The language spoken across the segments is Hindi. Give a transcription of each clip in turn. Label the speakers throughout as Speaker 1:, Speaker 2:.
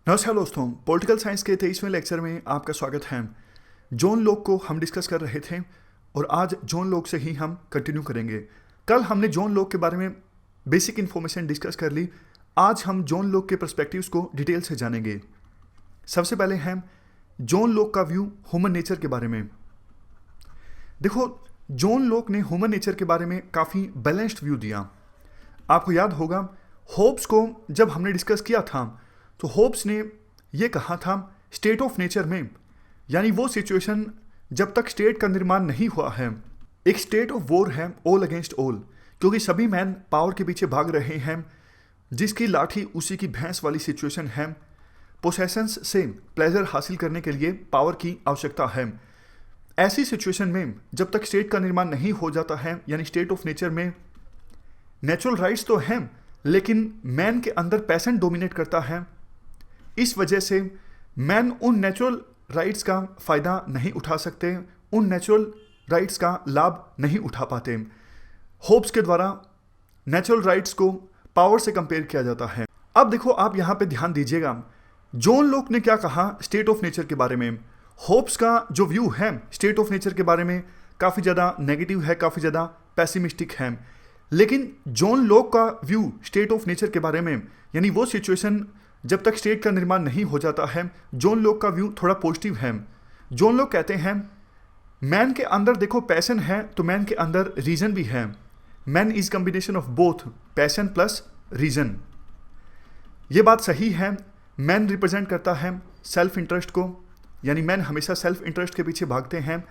Speaker 1: नमस्कार दोस्तों, पॉलिटिकल साइंस के 23वें लेक्चर में आपका स्वागत है। जॉन लॉक को हम डिस्कस कर रहे थे और आज जॉन लॉक से ही हम कंटिन्यू करेंगे। कल हमने जॉन लॉक के बारे में बेसिक इन्फॉर्मेशन डिस्कस कर ली। आज हम जॉन लॉक के पर्सपेक्टिव्स को डिटेल से जानेंगे। सबसे पहले हम जॉन लॉक का व्यू ह्यूमन नेचर के बारे में। देखो, जॉन लॉक ने ह्यूमन नेचर के बारे में काफ़ी बैलेंस्ड व्यू दिया। आपको याद होगा, होब्स को जब हमने डिस्कस किया था तो होब्स ने यह कहा था स्टेट ऑफ नेचर में, यानी वो सिचुएशन जब तक स्टेट का निर्माण नहीं हुआ है, एक स्टेट ऑफ वॉर है, ऑल अगेंस्ट ऑल, क्योंकि सभी मैन पावर के पीछे भाग रहे हैं, जिसकी लाठी उसी की भैंस वाली सिचुएशन है। पोसेशंस से प्लेजर हासिल करने के लिए पावर की आवश्यकता है। ऐसी सिचुएशन में जब तक स्टेट का निर्माण नहीं हो जाता है, यानी स्टेट ऑफ नेचर में नेचुरल राइट्स तो हैं, लेकिन मैन के अंदर पैशन डोमिनेट करता है। इस वजह से मैन उन नेचुरल राइट्स का फ़ायदा नहीं उठा सकते, उन नेचुरल राइट्स का लाभ नहीं उठा पाते। होब्स के द्वारा नेचुरल राइट्स को पावर से कंपेयर किया जाता है। अब देखो, आप यहाँ पे ध्यान दीजिएगा, जॉन लॉक ने क्या कहा स्टेट ऑफ नेचर के बारे में। होब्स का जो व्यू है स्टेट ऑफ नेचर के बारे में काफ़ी ज़्यादा नेगेटिव है, काफ़ी ज़्यादा पैसिमिस्टिक है। लेकिन जॉन लॉक का व्यू स्टेट ऑफ नेचर के बारे में, यानी वो सिचुएशन जब तक स्टेट का निर्माण नहीं हो जाता है, जॉन लॉक का व्यू थोड़ा पॉजिटिव है। जॉन लॉक कहते हैं मैन के अंदर देखो पैशन है तो मैन के अंदर रीजन भी है। Man is combination of both passion plus reason. ये बात सही है। मैन रिप्रेजेंट करता है सेल्फ इंटरेस्ट को, यानी मैन हमेशा सेल्फ इंटरेस्ट के पीछे भागते हैं,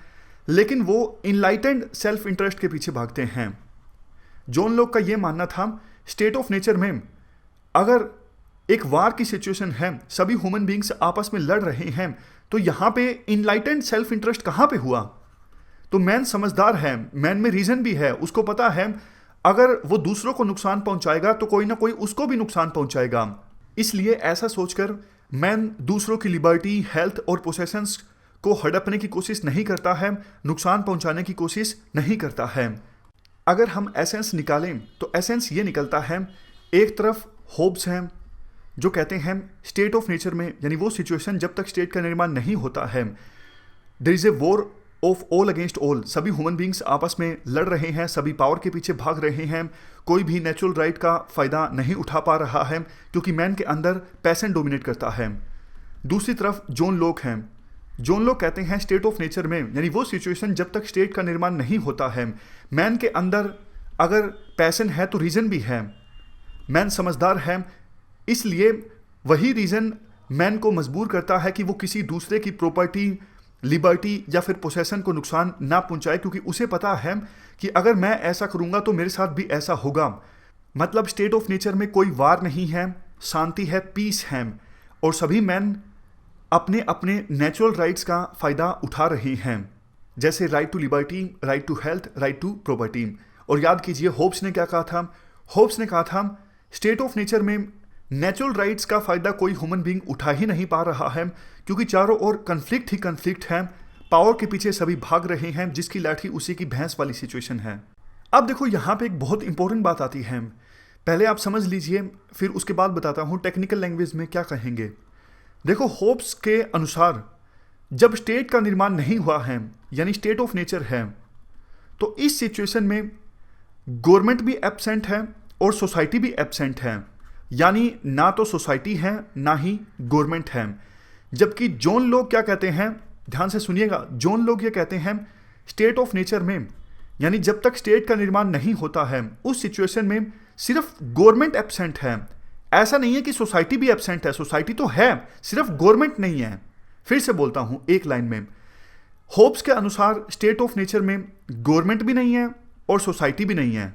Speaker 1: लेकिन वो इनलाइटेंड सेल्फ इंटरेस्ट के पीछे भागते हैं। जॉन लॉक का ये मानना था स्टेट ऑफ नेचर में अगर एक वार की सिचुएशन है, सभी ह्यूमन बींग्स आपस में लड़ रहे हैं, तो यहाँ पे इनलाइटेंड सेल्फ इंटरेस्ट कहाँ पे हुआ? तो मैन समझदार है, मैन में रीजन भी है, उसको पता है अगर वो दूसरों को नुकसान पहुंचाएगा तो कोई ना कोई उसको भी नुकसान पहुंचाएगा। इसलिए ऐसा सोचकर मैन दूसरों की लिबर्टी, हेल्थ और पोसेशंस को हड़पने की कोशिश नहीं करता है, नुकसान पहुंचाने की कोशिश नहीं करता है। अगर हम एसेंस निकालें तो एसेंस ये निकलता है, एक तरफ होब्स हैं जो कहते हैं स्टेट ऑफ नेचर में, यानी वो सिचुएशन जब तक स्टेट का निर्माण नहीं होता है, there is a war of all against all. सभी ह्यूमन बींग्स आपस में लड़ रहे हैं, सभी पावर के पीछे भाग रहे हैं, कोई भी नेचुरल राइट का फ़ायदा नहीं उठा पा रहा है क्योंकि मैन के अंदर पैशन डोमिनेट करता है। दूसरी तरफ जॉन लॉक हैं। जॉन लॉक कहते हैं स्टेट ऑफ नेचर में, यानी वो सिचुएशन जब तक स्टेट का निर्माण नहीं होता है, मैन के अंदर अगर पैशन है तो रीज़न भी है। मैन समझदार है, इसलिए वही रीज़न मैन को मजबूर करता है कि वो किसी दूसरे की प्रॉपर्टी, लिबर्टी या फिर पोसेशन को नुकसान ना पहुंचाए, क्योंकि उसे पता है कि अगर मैं ऐसा करूंगा तो मेरे साथ भी ऐसा होगा। मतलब स्टेट ऑफ नेचर में कोई वार नहीं है, शांति है, पीस है, और सभी मैन अपने अपने नेचुरल राइट्स का फ़ायदा उठा रहे हैं, जैसे right to liberty, right to health, right to property. और याद कीजिए होब्स ने क्या कहा था? होब्स ने कहा था स्टेट ऑफ नेचर में नेचुरल राइट्स का फ़ायदा कोई ह्यूमन बींग उठा ही नहीं पा रहा है, क्योंकि चारों ओर कन्फ्लिक्ट ही कन्फ्लिक्ट है, पावर के पीछे सभी भाग रहे हैं, जिसकी लाठी उसी की भैंस वाली सिचुएशन है। अब देखो, यहाँ पे एक बहुत इंपॉर्टेंट बात आती है, पहले आप समझ लीजिए, फिर उसके बाद बताता हूँ टेक्निकल लैंग्वेज में क्या कहेंगे। देखो, होब्स के अनुसार जब स्टेट का निर्माण नहीं हुआ है, यानी स्टेट ऑफ नेचर है, तो इस सिचुएशन में गवर्नमेंट भी एब्सेंट है और सोसाइटी भी एब्सेंट है, यानी ना तो सोसाइटी है ना ही गवर्नमेंट है। जबकि जॉन लॉक क्या कहते हैं, ध्यान से सुनिएगा, जॉन लॉक ये कहते हैं स्टेट ऑफ नेचर में, यानी जब तक स्टेट का निर्माण नहीं होता है, उस सिचुएशन में सिर्फ गवर्नमेंट एब्सेंट है। ऐसा नहीं है कि सोसाइटी भी एब्सेंट है, सोसाइटी तो है, सिर्फ गवर्नमेंट नहीं है। फिर से बोलता हूं एक लाइन में, होब्स के अनुसार स्टेट ऑफ नेचर में गवर्नमेंट भी नहीं है और सोसाइटी भी नहीं है।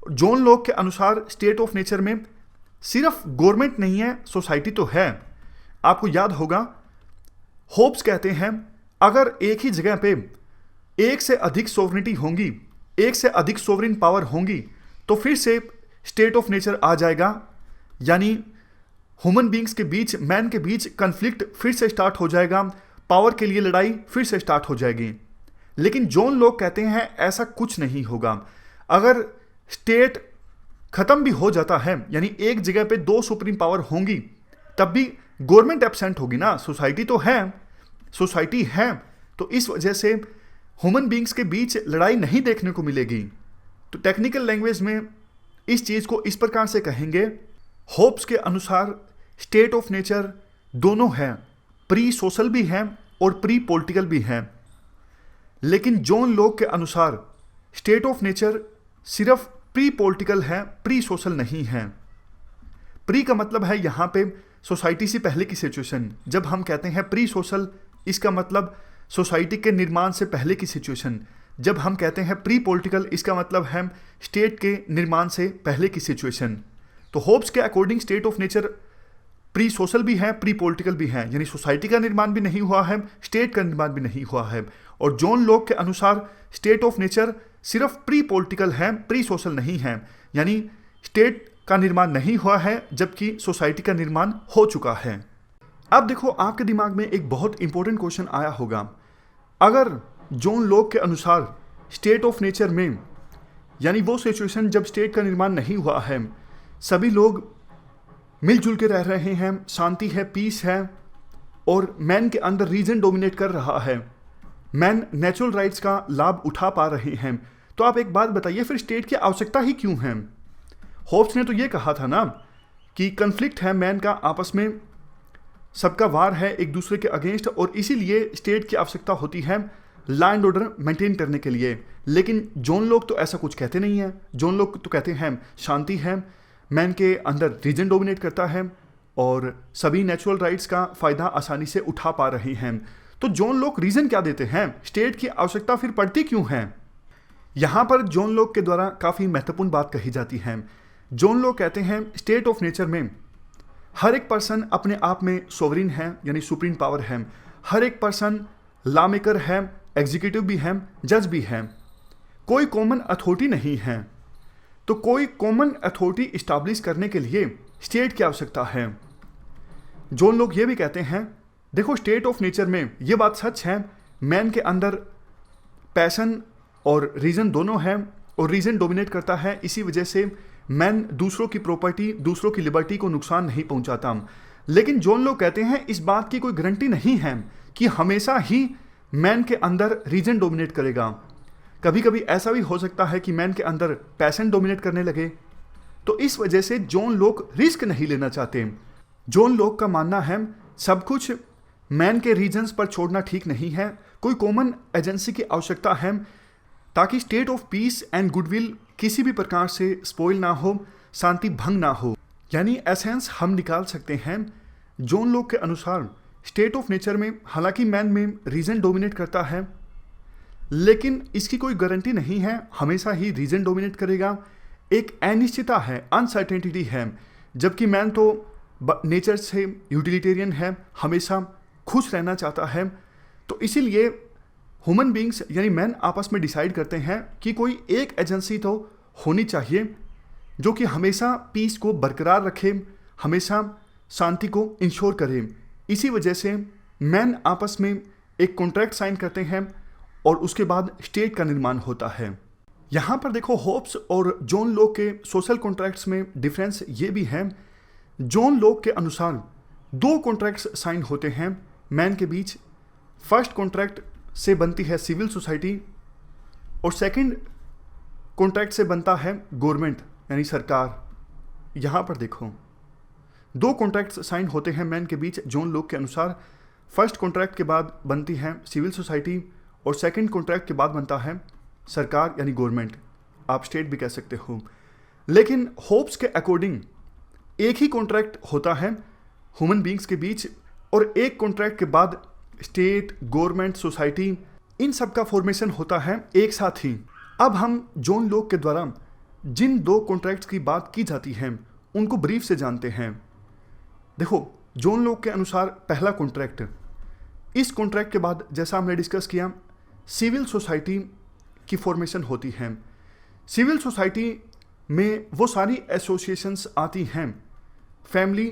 Speaker 1: जॉन लॉक के अनुसार स्टेट ऑफ नेचर में सिर्फ गवर्नमेंट नहीं है, सोसाइटी तो है। आपको याद होगा, होब्स कहते हैं अगर एक ही जगह पे एक से अधिक सोवरेनिटी होंगी, एक से अधिक सोवरेन पावर होंगी, तो फिर से स्टेट ऑफ नेचर आ जाएगा, यानी ह्यूमन बींग्स के बीच, मैन के बीच कन्फ्लिक्ट फिर से स्टार्ट हो जाएगा, पावर के लिए लड़ाई फिर से स्टार्ट हो जाएगी। लेकिन जॉन लॉक कहते हैं ऐसा कुछ नहीं होगा। अगर स्टेट खत्म भी हो जाता है, यानी एक जगह पे दो सुप्रीम पावर होंगी, तब भी गवर्नमेंट एब्सेंट होगी ना, सोसाइटी है, तो इस वजह से ह्यूमन बींग्स के बीच लड़ाई नहीं देखने को मिलेगी। तो टेक्निकल लैंग्वेज में इस चीज़ को इस प्रकार से कहेंगे, होब्स के अनुसार स्टेट ऑफ नेचर दोनों है, प्री सोशल भी है और प्री पॉलिटिकल भी है। लेकिन जॉन लॉक के अनुसार स्टेट ऑफ नेचर सिर्फ प्री पॉलिटिकल है, प्री सोशल नहीं है। प्री का मतलब है यहाँ पे सोसाइटी से पहले की सिचुएशन। जब हम कहते हैं प्री सोशल, इसका मतलब सोसाइटी के निर्माण से पहले की सिचुएशन। जब हम कहते हैं प्री पॉलिटिकल, इसका मतलब है स्टेट के निर्माण से पहले की सिचुएशन। तो होब्स के according state of nature pre social भी है, प्री पॉलिटिकल भी है, यानी सोसाइटी का निर्माण भी नहीं हुआ है, स्टेट का निर्माण भी नहीं हुआ है। और जॉन लॉक के अनुसार स्टेट ऑफ नेचर सिर्फ प्री पॉलिटिकल है, प्री सोशल नहीं है, यानी स्टेट का निर्माण नहीं हुआ है जबकि सोसाइटी का निर्माण हो चुका है। अब देखो, आपके दिमाग में एक बहुत इंपॉर्टेंट क्वेश्चन आया होगा, अगर जॉन लॉक के अनुसार स्टेट ऑफ नेचर में, यानी वो सिचुएशन जब स्टेट का निर्माण नहीं हुआ है, सभी लोग मिलजुल के रह रहे हैं, शांति है, पीस है, और मैन के अंदर रीजन डोमिनेट कर रहा है, मैन नेचुरल राइट्स का लाभ उठा पा रहे हैं, तो आप एक बात बताइए, फिर स्टेट की आवश्यकता ही क्यों है? होब्स ने तो ये कहा था ना कि कन्फ्लिक्ट है मैन का, आपस में सबका वार है एक दूसरे के अगेंस्ट, और इसीलिए स्टेट की आवश्यकता होती है लॉ एंड ऑर्डर मेंटेन करने के लिए। लेकिन जॉन लॉक तो ऐसा कुछ कहते नहीं है। जॉन लॉक तो कहते हैं शांति है, मैन के अंदर रीजन डोमिनेट करता है और सभी नेचुरल राइट्स का फायदा आसानी से उठा पा रहे हैं। तो जॉन लॉक रीजन क्या देते हैं? स्टेट की आवश्यकता फिर पड़ती क्यों है? यहां पर जॉन लॉक के द्वारा काफी महत्वपूर्ण बात कही जाती है। जॉन लॉक कहते हैं स्टेट ऑफ नेचर में हर एक पर्सन अपने आप में सोवरिन है, यानी सुप्रीम पावर है। हर एक पर्सन लॉ मेकर है, एग्जीक्यूटिव भी है, जज भी है। कोई कॉमन अथॉरिटी नहीं है। तो कोई कॉमन अथॉरिटी इस्टेब्लिश करने के लिए स्टेट की आवश्यकता है। जॉन लॉक ये भी कहते हैं, देखो स्टेट ऑफ नेचर में ये बात सच है, मैन के अंदर पैशन और रीजन दोनों है, और रीजन डोमिनेट करता है। इसी वजह से मैन दूसरों की प्रॉपर्टी, दूसरों की लिबर्टी को नुकसान नहीं पहुंचाता। लेकिन जॉन लॉक कहते हैं इस बात की कोई गारंटी नहीं है कि हमेशा ही मैन के अंदर रीजन डोमिनेट करेगा। कभी कभी ऐसा भी हो सकता है कि मैन के अंदर पैशन डोमिनेट करने लगे। तो इस वजह से जॉन लॉक रिस्क नहीं लेना चाहते। जॉन लॉक का मानना है सब कुछ मैन के रीजन्स पर छोड़ना ठीक नहीं है। कोई कॉमन एजेंसी की आवश्यकता है ताकि state of peace and goodwill किसी भी प्रकार से स्पॉइल ना हो, शांति भंग ना हो। यानी एसेंस हम निकाल सकते हैं जॉन लॉक के अनुसार स्टेट ऑफ नेचर में हालांकि मैन में रीजन डोमिनेट करता है, लेकिन इसकी कोई गारंटी नहीं है हमेशा ही रीजन डोमिनेट करेगा। एक अनिश्चितता है, अनसर्टेनिटी है। जबकि मैन तो नेचर से यूटिलिटेरियन है, हमेशा खुश रहना चाहता है। तो इसीलिए ह्यूमन बींग्स यानी मैन आपस में डिसाइड करते हैं कि कोई एक एजेंसी तो होनी चाहिए जो कि हमेशा पीस को बरकरार रखे, हमेशा शांति को इंश्योर करे। इसी वजह से मैन आपस में एक कॉन्ट्रैक्ट साइन करते हैं और उसके बाद स्टेट का निर्माण होता है। यहाँ पर देखो होब्स और जॉन लॉक के सोशल कॉन्ट्रैक्ट्स में डिफरेंस ये भी है। जॉन लॉक के अनुसार दो कॉन्ट्रैक्ट्स साइन होते हैं मैन के बीच। फर्स्ट कॉन्ट्रैक्ट से बनती है सिविल सोसाइटी और सेकंड कॉन्ट्रैक्ट से बनता है गवर्नमेंट यानी सरकार। यहाँ पर देखो दो कॉन्ट्रैक्ट्स साइन होते हैं मैन के बीच जॉन लॉक के अनुसार। फर्स्ट कॉन्ट्रैक्ट के बाद बनती है सिविल सोसाइटी और सेकंड कॉन्ट्रैक्ट के बाद बनता है सरकार यानी गवर्नमेंट। आप स्टेट भी कह सकते हो। लेकिन होब्स के अकॉर्डिंग एक ही कॉन्ट्रैक्ट होता है ह्यूमन बींग्स के बीच और एक कॉन्ट्रैक्ट के बाद स्टेट, गवर्नमेंट, सोसाइटी इन सब का फॉर्मेशन होता है एक साथ ही। अब हम जॉन लॉक के द्वारा जिन दो कॉन्ट्रैक्ट्स की बात की जाती है उनको ब्रीफ से जानते हैं। देखो जॉन लॉक के अनुसार पहला कॉन्ट्रैक्ट, इस कॉन्ट्रैक्ट के बाद जैसा हमने डिस्कस किया सिविल सोसाइटी की फॉर्मेशन होती है। सिविल सोसाइटी में वो सारी एसोसिएशंस आती हैं फैमिली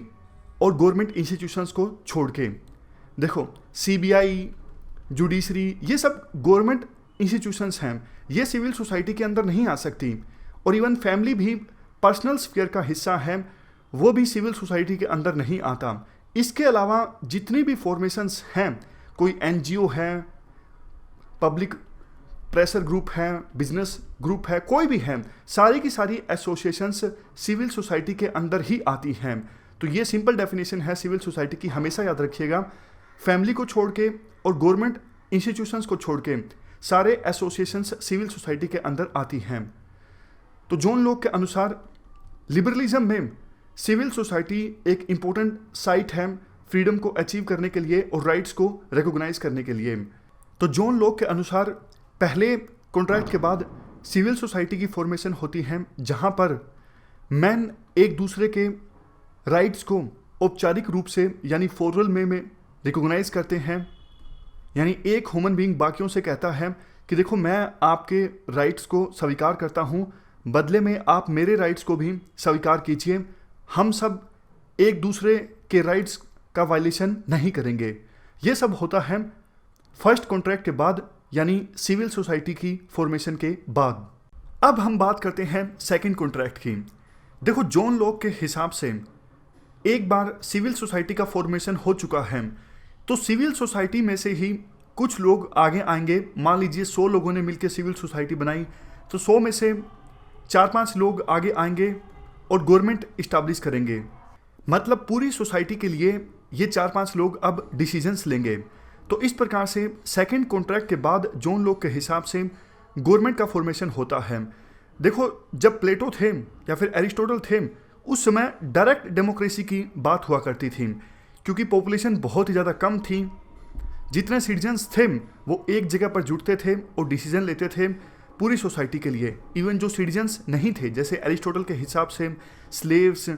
Speaker 1: और गवर्नमेंट इंस्टीट्यूशंस को छोड़ के। देखो सीबीआई, जुडिशरी ये सब गवर्नमेंट इंस्टीट्यूशंस हैं, ये सिविल सोसाइटी के अंदर नहीं आ सकती। और इवन फैमिली भी पर्सनल स्फीयर का हिस्सा है, वो भी सिविल सोसाइटी के अंदर नहीं आता। इसके अलावा जितनी भी फॉर्मेशंस हैं, कोई एनजीओ है, पब्लिक प्रेशर ग्रुप है, बिजनेस ग्रुप है, कोई भी है, सारी की सारी एसोसिएशंस सिविल सोसाइटी के अंदर ही आती हैं। तो ये सिंपल डेफिनेशन है सिविल सोसाइटी की, हमेशा याद रखिएगा। फैमिली को छोड़ के और गवर्नमेंट इंस्टीट्यूशंस को छोड़ के सारे एसोसिएशंस सिविल सोसाइटी के अंदर आती हैं। तो जॉन लॉक के अनुसार लिबरलिज्म में सिविल सोसाइटी एक इम्पोर्टेंट साइट है फ्रीडम को अचीव करने के लिए और राइट्स को रिकॉग्नाइज करने के लिए। तो जॉन लॉक के अनुसार पहले कॉन्ट्रैक्ट के बाद सिविल सोसाइटी की फॉर्मेशन होती है, जहां पर मैन एक दूसरे के राइट्स को औपचारिक रूप से यानी फॉर्मल में रिकॉग्नाइज करते हैं। यानी एक ह्यूमन बीइंग बाकियों से कहता है कि देखो मैं आपके राइट्स को स्वीकार करता हूं, बदले में आप मेरे राइट्स को भी स्वीकार कीजिए। हम सब एक दूसरे के राइट्स का वायलेशन नहीं करेंगे। ये सब होता है फर्स्ट कॉन्ट्रैक्ट के बाद, यानी सिविल सोसाइटी की फॉर्मेशन के बाद। अब हम बात करते हैं सेकंड कॉन्ट्रैक्ट की। देखो जॉन लॉक के हिसाब से एक बार सिविल सोसाइटी का फॉर्मेशन हो चुका है तो सिविल सोसाइटी में से ही कुछ लोग आगे आएंगे। मान लीजिए 100 लोगों ने मिलकर सिविल सोसाइटी बनाई, तो 100 में से 4-5 लोग आगे आएंगे और गवर्नमेंट इस्टेब्लिश करेंगे। मतलब पूरी सोसाइटी के लिए ये 4-5 लोग अब डिसीजंस लेंगे। तो इस प्रकार से सेकंड कॉन्ट्रैक्ट के बाद जॉन लॉक के हिसाब से गवर्नमेंट का फॉर्मेशन होता है। देखो जब प्लेटो थे या फिर एरिस्टोटल थे, उस समय डायरेक्ट डेमोक्रेसी की बात हुआ करती थी, क्योंकि पॉपुलेशन बहुत ही ज़्यादा कम थी। जितने सिटीजन्स थे वो एक जगह पर जुटते थे और डिसीजन लेते थे पूरी सोसाइटी के लिए। इवन जो सिटीजन्स नहीं थे, जैसे एरिस्टोटल के हिसाब से स्लेव्स,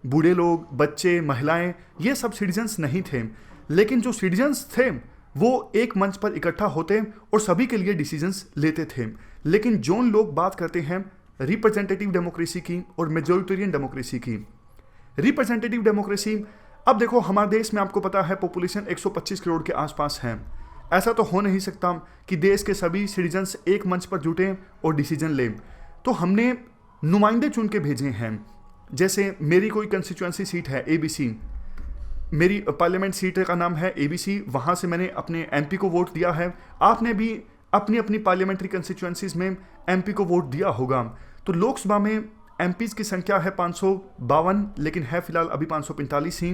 Speaker 1: बूढ़े लोग, बच्चे, महिलाएं, ये सब सिटीजन्स नहीं थे। लेकिन जो सिटीजन्स थे वो एक मंच पर इकट्ठा होते और सभी के लिए डिसीजंस लेते थे। लेकिन जॉन लॉक बात करते हैं रिप्रेजेंटेटिव डेमोक्रेसी की और मेजॉरिटेरियन डेमोक्रेसी की। रिप्रेजेंटेटिव डेमोक्रेसी, अब देखो हमारे देश में आपको पता है पॉपुलेशन 125 करोड़ के आसपास है। ऐसा तो हो नहीं सकता कि देश के सभी सिटीजन्स एक मंच पर जुटें और डिसीजन लें। तो हमने नुमाइंदे चुन के भेजे हैं। जैसे मेरी कोई कंस्टिट्यूएंसी सीट है ABC, मेरी पार्लियामेंट सीट का नाम है ABC, वहाँ से मैंने अपने MP को वोट दिया है। आपने भी अपनी अपनी पार्लियामेंट्री कंस्टिट्यूएंसीज में MP को वोट दिया होगा। तो लोकसभा में MPs की संख्या है 552, लेकिन है फिलहाल अभी 545 ही।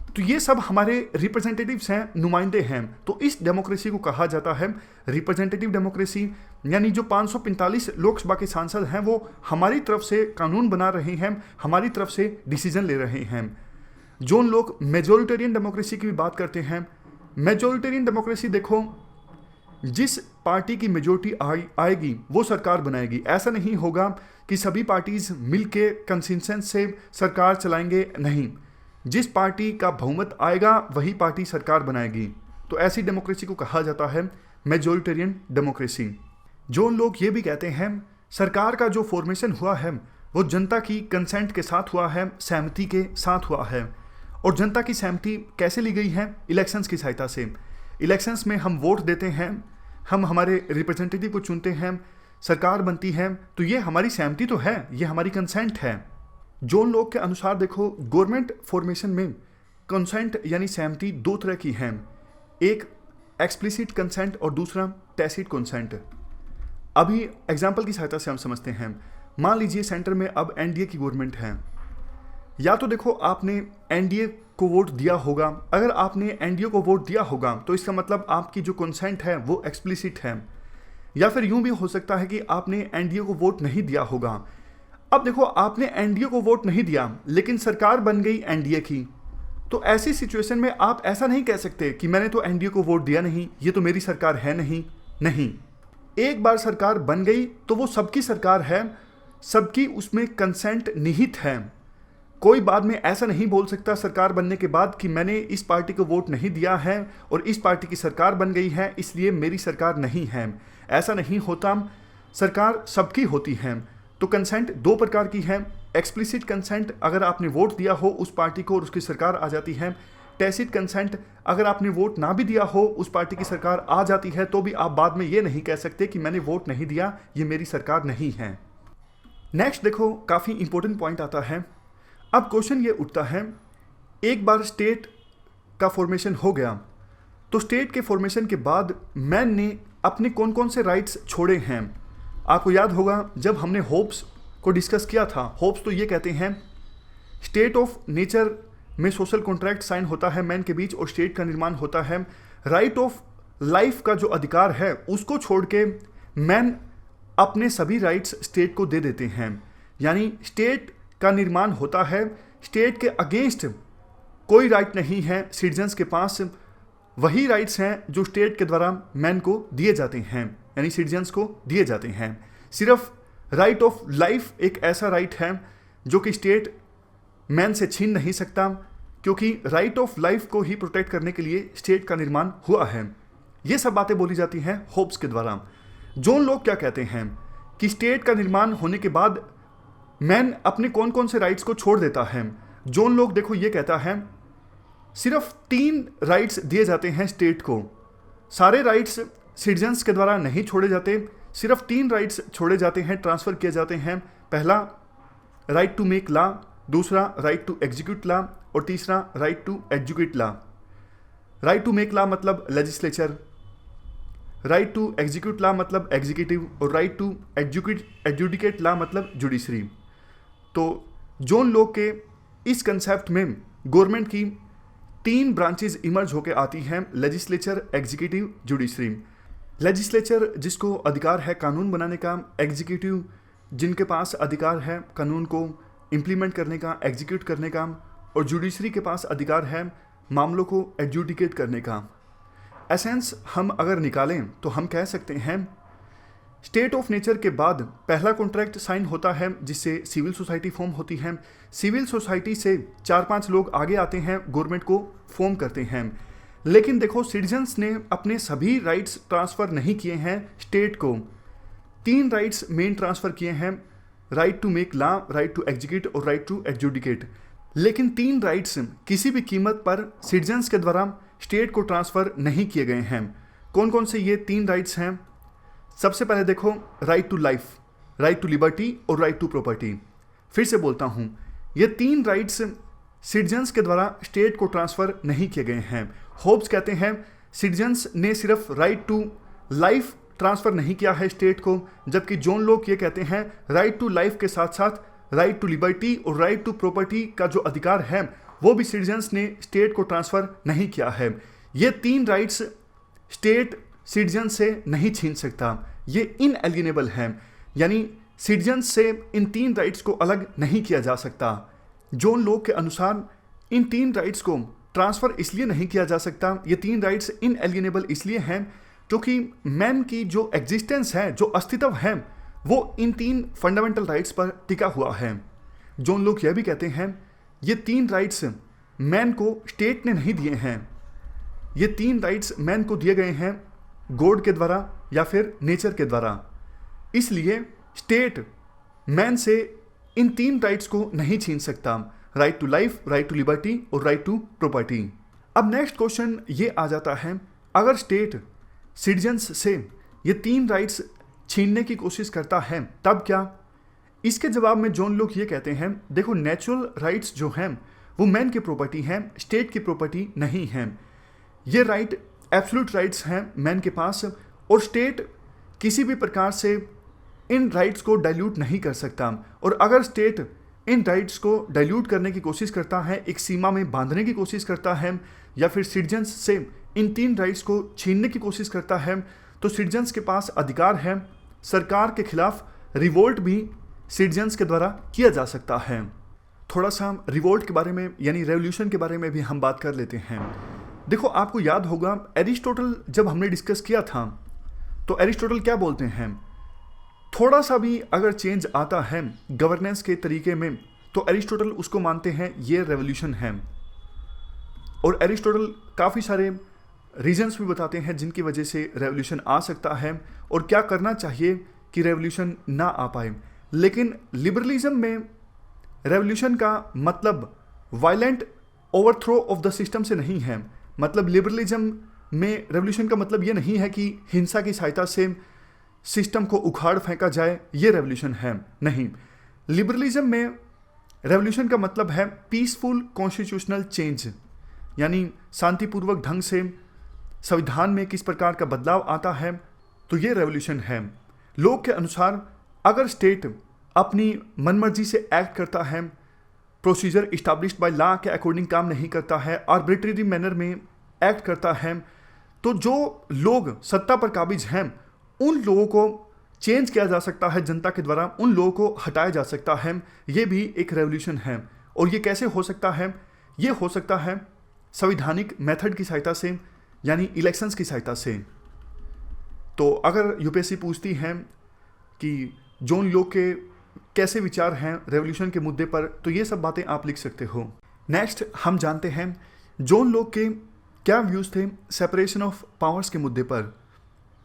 Speaker 1: तो ये सब हमारे रिप्रेजेंटेटिव्स हैं, नुमाइंदे हैं। तो इस डेमोक्रेसी को कहा जाता है रिप्रेजेंटेटिव डेमोक्रेसी। यानी जो 545 लोकसभा के सांसद हैं वो हमारी तरफ से कानून बना रहे हैं, हमारी तरफ से डिसीजन ले रहे हैं। जॉन लॉक मेजॉरिटेरियन डेमोक्रेसी की भी बात करते हैं। मेजॉरिटेरियन डेमोक्रेसी, देखो जिस पार्टी की मेजॉरिटी आएगी वो सरकार बनाएगी। ऐसा नहीं होगा कि सभी पार्टीज मिलके कंसेंसस से सरकार चलाएंगे, नहीं। जिस पार्टी का बहुमत आएगा वही पार्टी सरकार बनाएगी। तो ऐसी डेमोक्रेसी को कहा जाता है मेजॉरिटेरियन डेमोक्रेसी। जॉन लॉक ये भी कहते हैं सरकार का जो फॉर्मेशन हुआ है वो जनता की कंसेंट के साथ हुआ है, सहमति के साथ हुआ है। और जनता की सहमति कैसे ली गई है? इलेक्शंस की सहायता से। इलेक्शंस में हम वोट देते हैं, हम हमारे रिप्रेजेंटेटिव को चुनते हैं, सरकार बनती है, तो ये हमारी सहमति तो है, ये हमारी कंसेंट है। जॉन लॉक के अनुसार देखो गवर्नमेंट फॉर्मेशन में कंसेंट यानी सहमति दो तरह की है, एक एक्सप्लिसिट कंसेंट और दूसरा टैसिट कंसेंट। अभी एग्जाम्पल की सहायता से हम समझते हैं। मान लीजिए सेंटर में अब एनडीए की गवर्नमेंट है। या तो देखो आपने एनडीए को वोट दिया होगा। अगर आपने एनडीए को वोट दिया होगा तो इसका मतलब आपकी जो कंसेंट है वो एक्सप्लिसिट है। या फिर यूं भी हो सकता है कि आपने एनडीए को वोट नहीं दिया होगा। अब देखो आपने एनडीए को वोट नहीं दिया लेकिन सरकार बन गई एनडीए की, तो ऐसी सिचुएशन में आप ऐसा नहीं कह सकते कि मैंने तो एनडीए को वोट दिया नहीं, ये तो मेरी सरकार है नहीं। नहीं, एक बार सरकार बन गई तो वो सबकी सरकार है, सबकी उसमें कंसेंट निहित है। कोई बाद में ऐसा नहीं बोल सकता सरकार बनने के बाद कि मैंने इस पार्टी को वोट नहीं दिया है और इस पार्टी की सरकार बन गई है इसलिए मेरी सरकार नहीं है। ऐसा नहीं होता, सरकार सबकी होती है। तो कंसेंट दो प्रकार की है। एक्सप्लिसिट कंसेंट, अगर आपने वोट दिया हो उस पार्टी को और उसकी सरकार आ जाती है। टैसिट कंसेंट, अगर आपने वोट ना भी दिया हो उस पार्टी की सरकार आ जाती है तो भी आप बाद में ये नहीं कह सकते कि मैंने वोट नहीं दिया, ये मेरी सरकार नहीं है। नेक्स्ट देखो काफ़ी इंपॉर्टेंट पॉइंट आता है। अब क्वेश्चन ये उठता है, एक बार स्टेट का फॉर्मेशन हो गया, तो स्टेट के फॉर्मेशन के बाद मैन ने अपने कौन कौन से राइट्स छोड़े हैं। आपको याद होगा जब हमने होप्स को डिस्कस किया था, होप्स तो ये कहते हैं स्टेट ऑफ नेचर में सोशल कॉन्ट्रैक्ट साइन होता है मैन के बीच और स्टेट का निर्माण होता है। राइट ऑफ लाइफ का जो अधिकार है उसको छोड़ के मैन अपने सभी राइट्स स्टेट को दे देते हैं, यानी स्टेट का निर्माण होता है। स्टेट के अगेंस्ट कोई राइट नहीं है सिटीजन्स के पास, वही राइट्स हैं जो स्टेट के द्वारा मैन को दिए जाते हैं, यानी सिटीजन्स को दिए जाते हैं। सिर्फ राइट ऑफ लाइफ एक ऐसा राइट है जो कि स्टेट मैन से छीन नहीं सकता, क्योंकि राइट ऑफ लाइफ को ही प्रोटेक्ट करने के लिए स्टेट का निर्माण हुआ है। ये सब बातें बोली जाती हैं होप्स के द्वारा। जॉन लॉक क्या कहते हैं कि स्टेट का निर्माण होने के बाद मैन अपने कौन कौन से राइट्स को छोड़ देता है। जॉन लॉक देखो ये कहता है सिर्फ 3 राइट्स दिए जाते हैं स्टेट को, सारे राइट्स सिटीजन्स के द्वारा नहीं छोड़े जाते, सिर्फ 3 राइट्स छोड़े जाते हैं, ट्रांसफ़र किए जाते हैं। पहला राइट टू मेक लॉ, दूसरा राइट टू एग्जीक्यूट लॉ और तीसरा right to educate law. Right to make law मतलब legislature, right to execute law मतलब एग्जीक्यूटिव और राइट टू एजुडिकेट लॉ मतलब जुडिशरी। तो जॉन लॉक के इस कंसेप्ट में गवर्नमेंट की 3 ब्रांचेज इमर्ज होकर आती हैं, लेजिस्लेचर, एग्जीक्यूटिव, जुडिशरी। लेजिस्लेचर जिसको अधिकार है कानून बनाने का, एग्जीक्यूटिव जिनके पास अधिकार है कानून को इम्प्लीमेंट करने का, एग्जीक्यूट करने का, और जुडिशरी के पास अधिकार है मामलों को एडजुडिकेट करने का। एसेंस हम अगर निकालें तो हम कह सकते हैं स्टेट ऑफ नेचर के बाद पहला कॉन्ट्रैक्ट साइन होता है जिससे सिविल सोसाइटी फॉर्म होती है। सिविल सोसाइटी से 4-5 लोग आगे आते हैं, गवर्नमेंट को फॉर्म करते हैं। लेकिन देखो सिटीजन्स ने अपने सभी राइट्स ट्रांसफ़र नहीं किए हैं स्टेट को। 3 राइट्स मेन ट्रांसफ़र किए हैं, right to make law, right to execute और राइट टू एडजुडिकेट। लेकिन 3 राइट्स किसी भी कीमत पर सिटीजन्स के द्वारा स्टेट को ट्रांसफ़र नहीं किए गए हैं। कौन कौन से ये 3 राइट्स हैं? सबसे पहले देखो right to life, right to liberty और राइट टू प्रॉपर्टी। फिर से बोलता हूँ, ये 3 राइट्स सिटीजन्स के द्वारा स्टेट को ट्रांसफ़र नहीं किए गए हैं। होप्स कहते हैं सिटीजन्स ने सिर्फ राइट टू लाइफ ट्रांसफ़र नहीं किया है स्टेट को, जबकि जॉन लॉक ये कहते हैं राइट टू लाइफ के साथ साथ राइट टू लिबर्टी और राइट टू प्रॉपर्टी का जो अधिकार है वो भी सिटीजन्स ने स्टेट को ट्रांसफ़र नहीं किया है। ये 3 राइट्स स्टेट सिटीजन से नहीं छीन सकता, ये इनएलिएनेबल हैं, यानी सिटीजन्स से इन 3 राइट्स को अलग नहीं किया जा सकता। जॉन लॉक के अनुसार इन 3 राइट्स को ट्रांसफ़र इसलिए नहीं किया जा सकता, ये 3 राइट्स इनएलिएनेबल इसलिए हैं क्योंकि मैन की जो एग्जिस्टेंस है, जो अस्तित्व है, वो इन 3 फंडामेंटल राइट्स पर टिका हुआ है। जॉन लॉक यह भी कहते हैं ये 3 राइट्स मैन को स्टेट ने नहीं दिए हैं, ये 3 राइट्स मैन को दिए गए हैं गॉड के द्वारा या फिर नेचर के द्वारा। इसलिए स्टेट मैन से इन 3 राइट्स को नहीं छीन सकता, right to life, right to liberty और राइट टू प्रॉपर्टी। अब नेक्स्ट क्वेश्चन ये आ जाता है, अगर स्टेट सिटीजन्स से ये 3 राइट्स छीनने की कोशिश करता है तब क्या? इसके जवाब में जॉन लॉक ये कहते हैं देखो नेचुरल राइट्स जो हैं वो मैन की प्रॉपर्टी हैं, स्टेट की प्रॉपर्टी नहीं हैं। ये राइट एब्सोल्यूट राइट्स हैं मैन के पास और स्टेट किसी भी प्रकार से इन राइट्स को डाइल्यूट नहीं कर सकता। और अगर स्टेट इन राइट्स को डाइल्यूट करने की कोशिश करता है, एक सीमा में बांधने की कोशिश करता है या फिर सिटीजन्स से इन 3 राइट्स को छीनने की कोशिश करता है, तो सिटीजन्स के पास अधिकार है सरकार के खिलाफ रिवोल्ट भी सिटीजन्स के द्वारा किया जा सकता है। थोड़ा सा रिवोल्ट के बारे में यानी रेवोल्यूशन के बारे में भी हम बात कर लेते हैं। देखो आपको याद होगा एरिस्टोटल जब हमने डिस्कस किया था तो एरिस्टोटल क्या बोलते हैं, थोड़ा सा भी अगर चेंज आता है गवर्नेंस के तरीके में तो एरिस्टोटल उसको मानते हैं ये रेवोल्यूशन है। और एरिस्टोटल काफ़ी सारे रीजंस भी बताते हैं जिनकी वजह से रेवोल्यूशन आ सकता है और क्या करना चाहिए कि रेवोल्यूशन ना आ पाए। लेकिन लिबरलिज्म में रेवोल्यूशन का मतलब violent overthrow of the system से नहीं है। मतलब लिबरलिज्म में रेवोल्यूशन का मतलब ये नहीं है कि हिंसा की सहायता से सिस्टम को उखाड़ फेंका जाए, ये रेवोल्यूशन है नहीं। लिबरलिज्म में रेवोल्यूशन का मतलब है पीसफुल कॉन्स्टिट्यूशनल चेंज। यानी शांतिपूर्वक ढंग से संविधान में किस प्रकार का बदलाव आता है, तो ये रेवोल्यूशन है। लोग के अनुसार अगर स्टेट अपनी मनमर्जी से एक्ट करता है, प्रोसीजर इस्टेब्लिश्ड बाय लॉ के अकॉर्डिंग काम नहीं करता है, आर्बिट्रेरी मैनर में एक्ट करता है, तो जो लोग सत्ता पर काबिज हैं उन लोगों को चेंज किया जा सकता है जनता के द्वारा, उन लोगों को हटाया जा सकता है। ये भी एक रेवोल्यूशन है। और ये कैसे हो सकता है? ये हो सकता है संवैधानिक मेथड की सहायता से, यानी इलेक्शंस की सहायता से। तो अगर यूपीएससी पूछती है कि जॉन लोक के कैसे विचार हैं रेवोल्यूशन के मुद्दे पर, तो ये सब बातें आप लिख सकते हो। नेक्स्ट हम जानते हैं जॉन लोक के क्या व्यूज़ थे सेपरेशन ऑफ पावर्स के मुद्दे पर।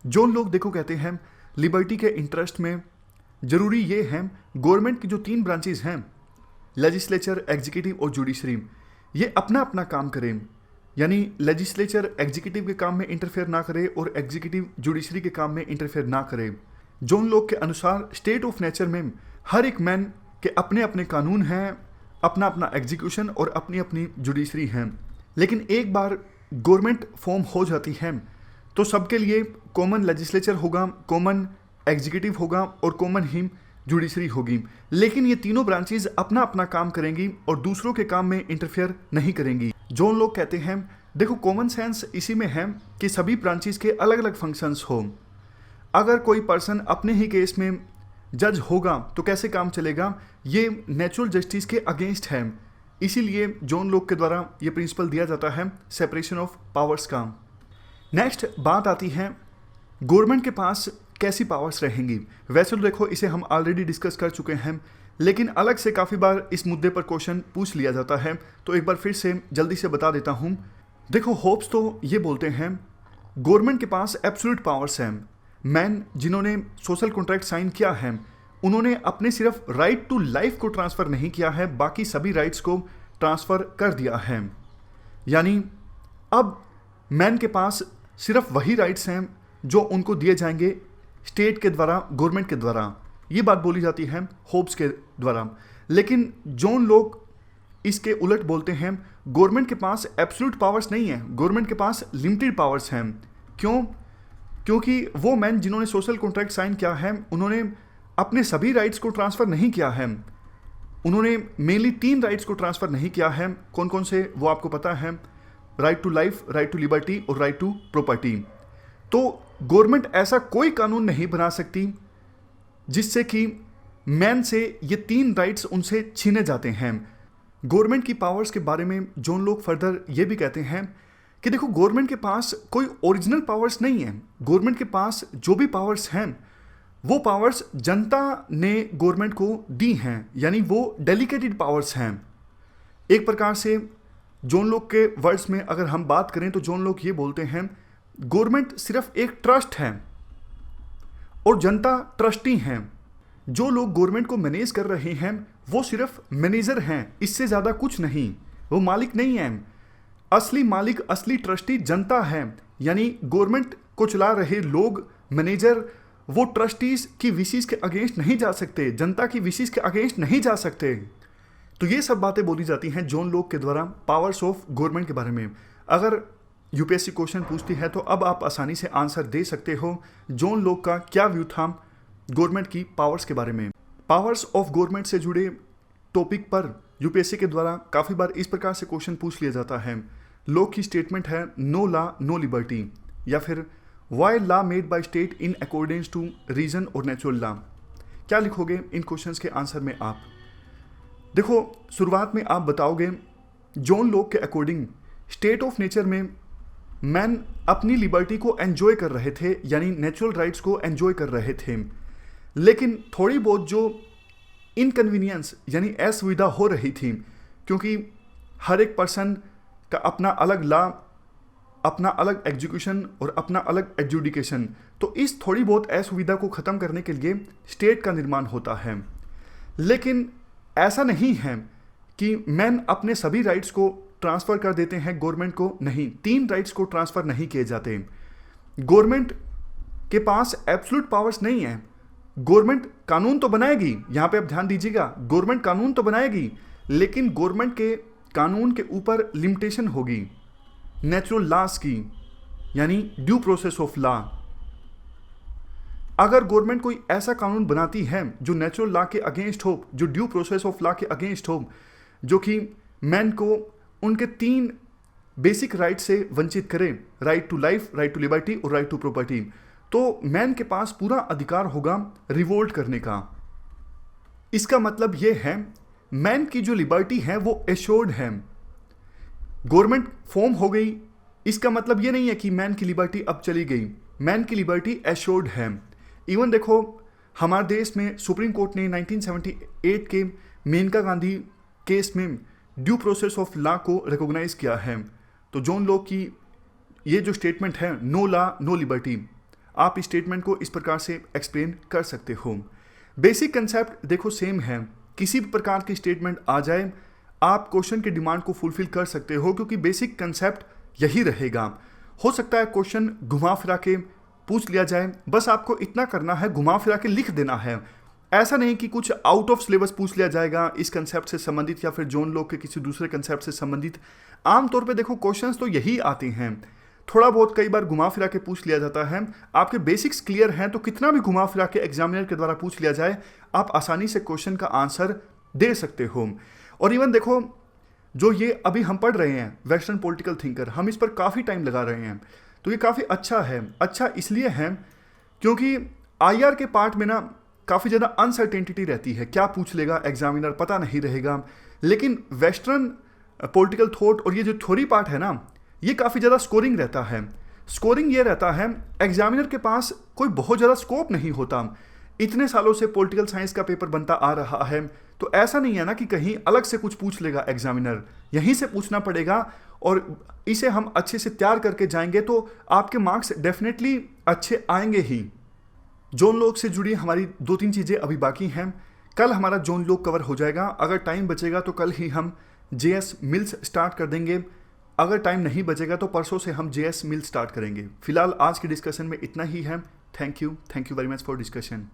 Speaker 1: जॉन लोक देखो कहते हैं लिबर्टी के इंटरेस्ट में ज़रूरी ये है गवर्नमेंट की जो 3 ब्रांचेज हैं, लेजिस्लेचर, एग्जीक्यूटिव और जुडिशरी, ये अपना अपना काम करें। यानी लेजिस्लेचर एग्जीक्यूटिव के काम में इंटरफेयर ना करे और एग्जीक्यूटिव जुडिशरी के काम में इंटरफेयर ना करे। जॉन लोक के अनुसार स्टेट ऑफ नेचर में हर एक मैन के अपने अपने कानून हैं, अपना अपना एग्जीक्यूशन और अपनी अपनी जुडिशरी हैं। लेकिन एक बार गवर्नमेंट फॉर्म हो जाती है तो सबके लिए कॉमन लेजिस्लेचर होगा, कॉमन एग्जीक्यूटिव होगा और कॉमन ही जुडिशरी होगी। लेकिन ये तीनों ब्रांचेज अपना अपना काम करेंगी और दूसरों के काम में इंटरफेयर नहीं करेंगी। जॉन लोक कहते हैं देखो कॉमन सेंस इसी में है कि सभी ब्रांचेज के अलग अलग फंक्शंस हो। अगर कोई पर्सन अपने ही केस में जज होगा तो कैसे काम चलेगा? ये नेचुरल जस्टिस के अगेंस्ट है। इसीलिए जॉन लोक के द्वारा ये प्रिंसिपल दिया जाता है सेपरेशन ऑफ पावर्स का। नेक्स्ट बात आती है गवर्नमेंट के पास कैसी पावर्स रहेंगी। वैसे तो देखो इसे हम ऑलरेडी डिस्कस कर चुके हैं, लेकिन अलग से काफ़ी बार इस मुद्दे पर क्वेश्चन पूछ लिया जाता है, तो एक बार फिर से जल्दी से बता देता हूँ। देखो होप्स तो ये बोलते हैं गवर्नमेंट के पास एब्सोल्यूट पावर्स हैं। मैन जिन्होंने सोशल कॉन्ट्रैक्ट साइन किया है उन्होंने अपने सिर्फ राइट टू लाइफ को ट्रांसफ़र नहीं किया है, बाकी सभी राइट्स को ट्रांसफ़र कर दिया है। यानी अब मैन के पास सिर्फ वही राइट्स हैं जो उनको दिए जाएंगे स्टेट के द्वारा, गवर्नमेंट के द्वारा। ये बात बोली जाती है होप्स के द्वारा। लेकिन जॉन लोक इसके उलट बोलते हैं गवर्नमेंट के पास एब्सोल्यूट पावर्स नहीं है, गवर्नमेंट के पास लिमिटेड पावर्स हैं। क्यों? क्योंकि वो मैन जिन्होंने सोशल कॉन्ट्रैक्ट साइन किया है उन्होंने अपने सभी राइट्स को ट्रांसफ़र नहीं किया है। उन्होंने मेनली 3 राइट्स को ट्रांसफ़र नहीं किया है। कौन कौन से वो आपको पता है? Right to life, right to liberty और राइट टू प्रॉपर्टी। तो गवर्नमेंट ऐसा कोई कानून नहीं बना सकती जिससे कि मैन से ये 3 राइट्स उनसे छीने जाते हैं। गवर्नमेंट की पावर्स के बारे में जॉन लोक फर्दर ये भी कहते हैं कि देखो गवर्नमेंट के पास कोई ओरिजिनल पावर्स नहीं है। गवर्नमेंट के पास जो भी पावर्स हैं वो पावर्स जनता ने गवर्नमेंट को दी हैं, यानी वो डेलीकेटेड पावर्स हैं। एक प्रकार से जॉन लोक के वर्ड्स में अगर हम बात करें तो जॉन लोक ये बोलते हैं गवर्नमेंट सिर्फ एक ट्रस्ट है और जनता ट्रस्टी हैं। जो लोग गवर्नमेंट को मैनेज कर रहे हैं वो सिर्फ मैनेजर हैं, इससे ज़्यादा कुछ नहीं। वो मालिक नहीं हैं। असली मालिक, असली ट्रस्टी जनता है। यानी गवर्नमेंट को चला रहे लोग, मैनेजर, वो ट्रस्टीज की विशेष के अगेंस्ट नहीं जा सकते, जनता की विशेष के अगेंस्ट नहीं जा सकते। तो ये सब बातें बोली जाती हैं जॉन लोक के द्वारा पावर्स ऑफ गवर्नमेंट के बारे में। अगर यूपीएससी क्वेश्चन पूछती है तो अब आप आसानी से आंसर दे सकते हो जॉन लोक का क्या व्यू था गवर्नमेंट की पावर्स के बारे में। पावर्स ऑफ गवर्नमेंट से जुड़े टॉपिक पर यूपीएससी के द्वारा काफ़ी बार इस प्रकार से क्वेश्चन पूछ लिया जाता है। लोक की स्टेटमेंट है नो लॉ नो लिबर्टी, या फिर why law made by state in accordance to reason और नेचुरल लॉ। क्या लिखोगे इन क्वेश्चंस के आंसर में आप? देखो शुरुआत में आप बताओगे जॉन लोक के अकॉर्डिंग स्टेट ऑफ नेचर में मैन अपनी लिबर्टी को एंजॉय कर रहे थे, यानी नेचुरल राइट्स को एंजॉय कर रहे थे। लेकिन थोड़ी बहुत जो इनकन्वीनियंस यानी असुविधा हो रही थी, क्योंकि हर एक पर्सन का अपना अलग लॉ, अपना अलग एग्जीक्यूशन और अपना अलग एडजुडिकेशन, तो इस थोड़ी बहुत असुविधा को ख़त्म करने के लिए स्टेट का निर्माण होता है। लेकिन ऐसा नहीं है कि मैन अपने सभी राइट्स को ट्रांसफ़र कर देते हैं गवर्नमेंट को। नहीं, 3 राइट्स को ट्रांसफ़र नहीं किए जाते। गवर्नमेंट के पास एब्सोल्यूट पावर्स नहीं है। गवर्नमेंट कानून तो बनाएगी, यहाँ पे आप ध्यान दीजिएगा, गवर्नमेंट कानून तो बनाएगी, लेकिन गवर्नमेंट के कानून के ऊपर लिमिटेशन होगी। नेचुरल लॉस की, यानी ड्यू प्रोसेस ऑफ लॉ। अगर गवर्नमेंट कोई ऐसा कानून बनाती है जो नेचुरल लॉ के अगेंस्ट हो, जो ड्यू प्रोसेस ऑफ लॉ के अगेंस्ट हो, जो कि मैन को उनके 3 बेसिक राइट से वंचित करे, right to life, right to liberty और राइट टू प्रॉपर्टी, तो मैन के पास पूरा अधिकार होगा रिवोल्ट करने का। इसका मतलब यह है मैन की जो लिबर्टी है वो एश्योर्ड है। गवर्नमेंट फॉर्म हो गई, इसका मतलब ये नहीं है कि मैन की लिबर्टी अब चली गई। मैन की लिबर्टी एश्योर्ड है। इवन देखो, हमारे देश में सुप्रीम कोर्ट ने 1978 के मेनका गांधी केस में ड्यू प्रोसेस ऑफ लॉ को रिकॉग्नाइज किया है। तो जॉन लॉक की ये जो स्टेटमेंट है, नो लॉ नो लिबर्टी, आप इस स्टेटमेंट को इस प्रकार से एक्सप्लेन कर सकते हो। बेसिक कंसेप्ट देखो सेम है, किसी भी प्रकार की स्टेटमेंट आ जाए आप क्वेश्चन की डिमांड को फुलफिल कर सकते हो, क्योंकि बेसिक कंसेप्ट यही रहेगा। हो सकता है क्वेश्चन घुमा फिरा के पूछ लिया जाए, बस आपको इतना करना है, घुमा फिरा के लिख देना है। ऐसा नहीं कि कुछ आउट ऑफ सिलेबस पूछ लिया जाएगा इस कंसेप्ट से संबंधित या फिर जॉन लॉक के किसी दूसरे कंसेप्ट से संबंधित। आमतौर पे देखो क्वेश्चंस तो यही आते हैं, थोड़ा बहुत कई बार घुमा फिरा के पूछ लिया जाता है। आपके बेसिक्स क्लियर हैं तो कितना भी घुमा फिरा के एग्जामिनर के द्वारा पूछ लिया जाए आप आसानी से क्वेश्चन का आंसर दे सकते हो। और इवन देखो, जो ये अभी हम पढ़ रहे हैं वेस्टर्न पॉलिटिकल थिंकर, हम इस पर काफ़ी टाइम लगा रहे हैं, तो ये काफ़ी अच्छा है। अच्छा इसलिए है क्योंकि आईआर के पार्ट में ना काफ़ी ज़्यादा अनसर्टेनिटी रहती है, क्या पूछ लेगा एग्जामिनर पता नहीं रहेगा। लेकिन वेस्टर्न पॉलिटिकल थॉट और ये जो थ्योरी पार्ट है ना, ये काफ़ी ज़्यादा स्कोरिंग रहता है। स्कोरिंग ये रहता है, एग्जामिनर के पास कोई बहुत ज़्यादा स्कोप नहीं होता। इतने सालों से पॉलिटिकल साइंस का पेपर बनता आ रहा है, तो ऐसा नहीं है ना कि कहीं अलग से कुछ पूछ लेगा एग्जामिनर, यहीं से पूछना पड़ेगा और इसे हम अच्छे से तैयार करके जाएंगे तो आपके मार्क्स डेफिनेटली अच्छे आएंगे ही। जॉन लॉक से जुड़ी हमारी 2-3 चीज़ें अभी बाकी हैं। कल हमारा जॉन लॉक कवर हो जाएगा, अगर टाइम बचेगा तो कल ही हम जेएस मिल्स स्टार्ट कर देंगे, अगर टाइम नहीं बचेगा तो परसों से हम जेएस मिल्स स्टार्ट करेंगे। फिलहाल आज की डिस्कशन में इतना ही है। Thank you very much for discussion.